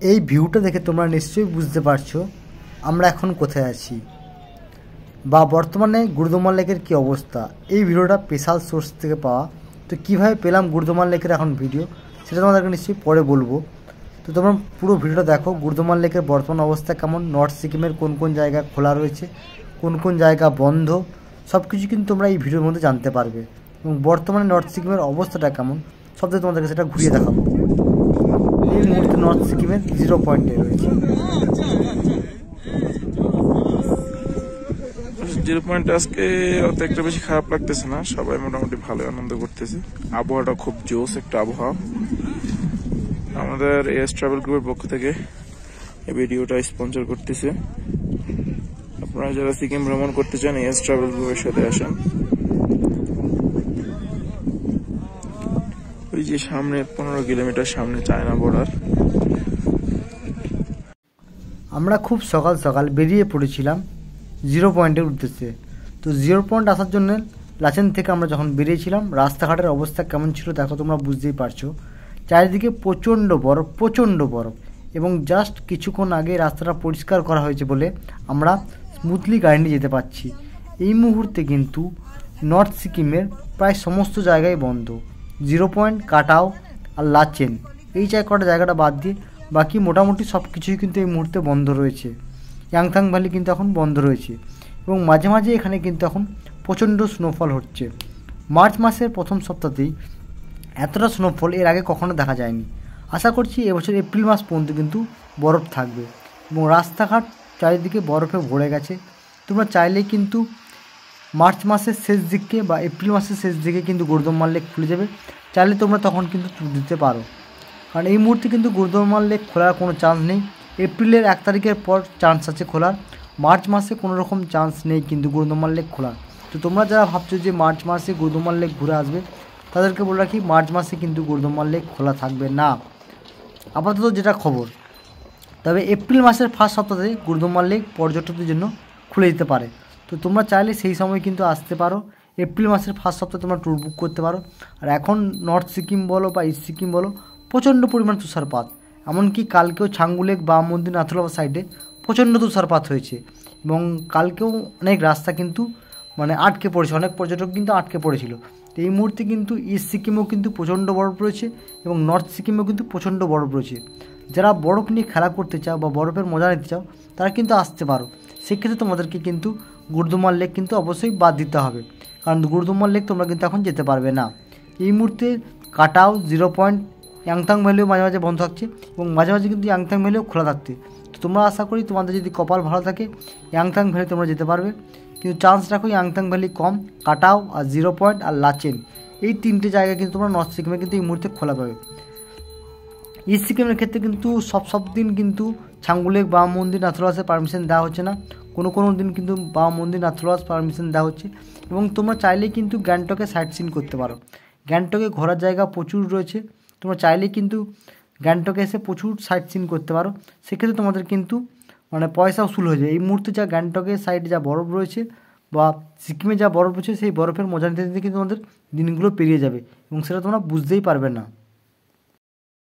এই ভিউটা দেখে তোমরা নিশ্চয়ই বুঝতে পারছো আমরা এখন কোথায় আছি বা বর্তমানে গুরুদোমাল লেকের কী অবস্থা। এই ভিডিওটা স্পেশাল সোর্স থেকে পাওয়া। তো কীভাবে পেলাম গুরুদোমাল লেকের এখন ভিডিও সেটা তোমাদেরকে নিশ্চয়ই পরে বলবো। তো তোমরা পুরো ভিডিওটা দেখো, গুরুদোমাল লেকের বর্তমান অবস্থা কেমন, নর্থ সিকিমের কোন কোন জায়গা খোলা রয়েছে, কোন কোন জায়গা বন্ধ, সব কিছু কিন্তু তোমরা এই ভিডিওর মধ্যে জানতে পারবে। এবং বর্তমানে নর্থ সিকিমের অবস্থাটা কেমন সব থেকে তোমাদেরকে সেটা ঘুরিয়ে দেখাবো। এই মুহূর্তে নর্থ সিকিমের 0 পয়েন্টে রয়েছে। 0 পয়েন্ট আজকে অত একটা বেশি খারাপ লাগতেছে না, সবাই মোটামুটি ভালো আনন্দ করতেছে। আবহাওয়াটা খুব জোস একটা আবহাওয়া। আমাদের এস ট্রাভেল গ্রুপের পক্ষ থেকে এই ভিডিওটা স্পন্সর করতেছে। আপনারা যারা সিকিম ভ্রমণ করতে চান এস ট্রাভেল গ্রুপের সাথে আসেন। ওই যে সামনে 15 কিলোমিটার সামনে চায়না বর্ডার। আমরা খুব সকাল সকাল বেরিয়ে পড়েছিলাম 0 পয়েন্টের উদ্দেশ্যে। তো 0 পয়েন্ট আসার জন্য লাচেন থেকে আমরা যখন বেরিয়েছিলাম রাস্তাঘাটের অবস্থা কেমন ছিল দেখো, তোমরা বুঝতেই পারছো। চারিদিকে প্রচণ্ড বরফ এবং জাস্ট কিছুক্ষণ আগে রাস্তাটা পরিষ্কার করা হয়েছে বলে আমরা স্মুথলি গাড়ি নিয়ে যেতে পারছি। এই মুহূর্তে কিন্তু নর্থ সিকিমের প্রায় সমস্ত জায়গায় বন্ধ। 0 পয়েন্ট, কাটাও আর লাচেন এই জায়গাটা বাদ দিয়ে বাকি মোটামুটি সব কিছুই কিন্তু এই মুহূর্তে বন্ধ রয়েছে। ইয়াংথাং ভ্যালি কিন্তু এখন বন্ধ রয়েছে এবং মাঝে মাঝে এখানে কিন্তু এখন প্রচণ্ড স্নোফল হচ্ছে। মার্চ মাসের প্রথম সপ্তাহতেই এতটা স্নোফল এর আগে কখনো দেখা যায়নি। আশা করছি এবছর এপ্রিল মাস পর্যন্ত কিন্তু বরফ থাকবে এবং রাস্তাঘাট চারিদিকে বরফে ভরে গেছে। তোমরা চাইলেই কিন্তু মার্চ মাসের শেষ দিকে বা এপ্রিল মাসের শেষ দিকে কিন্তু গুরুদোমাল লেক খুলে যাবে, চাইলে তোমরা তখন কিন্তু ট্যুর দিতে পারো। কারণ এই মুহূর্তে কিন্তু গুরুদোমাল লেক খোলার কোনো চান্স নেই। এপ্রিলের 1 তারিখের পর চান্স আছে খোলার, মার্চ মাসে কোনো রকম চান্স নেই কিন্তু গুরুদোমাল লেক খোলার। তো তোমরা যারা ভাবছো যে মার্চ মাসে গুরুদোমাল লেক ঘুরে আসবে তাদেরকে বলে রাখি, মার্চ মাসে কিন্তু গুরুদোমাল লেক খোলা থাকবে না আপাতত যেটা খবর। তবে এপ্রিল মাসের ফার্স্ট সপ্তাহে গুরুদোমাল লেক পর্যটকদের জন্য খুলে দিতে পারে। তো তোমরা চাইলে সেই সময় কিন্তু আসতে পারো। এপ্রিল মাসের ফার্স্ট সপ্তাহে তোমরা ট্যুর বুক করতে পারো। আর এখন নর্থ সিকিম বলো বা ইস্ট সিকিম বলো প্রচণ্ড পরিমাণ তুষারপাত। এমনকি কালকেও ছাঙ্গু লেক বা মন্দির নাথুলা সাইডে প্রচণ্ড তুষারপাত হয়েছে এবং কালকেও অনেক রাস্তা কিন্তু আটকে পড়েছে, অনেক পর্যটক কিন্তু আটকে পড়েছিল। তো এই মুহূর্তে কিন্তু ইস্ট সিকিমেও কিন্তু প্রচণ্ড বরফ রয়েছে এবং নর্থ সিকিমেও কিন্তু প্রচণ্ড বরফ রয়েছে। যারা বরফ নিয়ে খেলা করতে চাও বা বরফের মজা নিতে চাও তারা কিন্তু আসতে পারো। সেক্ষেত্রে তোমাদেরকে কিন্তু গুরুদোমাল লেক কিন্তু অবশ্যই বাদ দিতে হবে, কারণ গুরুদোমাল লেক তোমরা কিন্তু এখন যেতে পারবে না। এই মুহূর্তে কাটাও 0 পয়েন্ট, ইয়াংথাং ভ্যালিও মাঝে মাঝে বন্ধ থাকছে এবং মাঝে মাঝে কিন্তু ইয়াংথাং ভ্যালিও খোলা থাকতে। তো তোমরা আশা করি তোমাদের যদি কপাল ভালো থাকে ইয়াংথাং ভ্যালি তোমরা যেতে পারবে, কিন্তু চান্স রাখো ইয়াংথাং ভ্যালি কম, কাটাও আর 0 পয়েন্ট আর লাচেন এই 3টে জায়গা কিন্তু তোমরা নর্থ সিকিমে কিন্তু এই মুহূর্তে খোলা পাবে। ইস্ট সিকিমের ক্ষেত্রে কিন্তু সব দিন কিন্তু ছাঙ্গু লেক বা মন্দির নাথুলাসে পারমিশন দেওয়া হচ্ছে না, কোনো দিন কিন্তু বা মন্দির নাথুলাস পারমিশন দেওয়া হচ্ছে। এবং তোমরা চাইলেই কিন্তু গ্যাংটকে সাইট সিন করতে পারো। গ্যাংটকে ঘোরার জায়গা প্রচুর রয়েছে, তোমরা চাইলেই কিন্তু গ্যাংটকে এসে প্রচুর সাইট সিন করতে পারো। সেক্ষেত্রে তোমাদের কিন্তু পয়সা উসুল হয়ে যায়। এই মুহূর্তে যা গ্যাংটকের সাইডে যা বরফ রয়েছে বা সিকিমে যা বরফ রয়েছে সেই বরফের মজা নিতে নিতে কিন্তু তোমাদের দিনগুলো পেরিয়ে যাবে এবং সেটা তোমরা বুঝতেই পারবে না।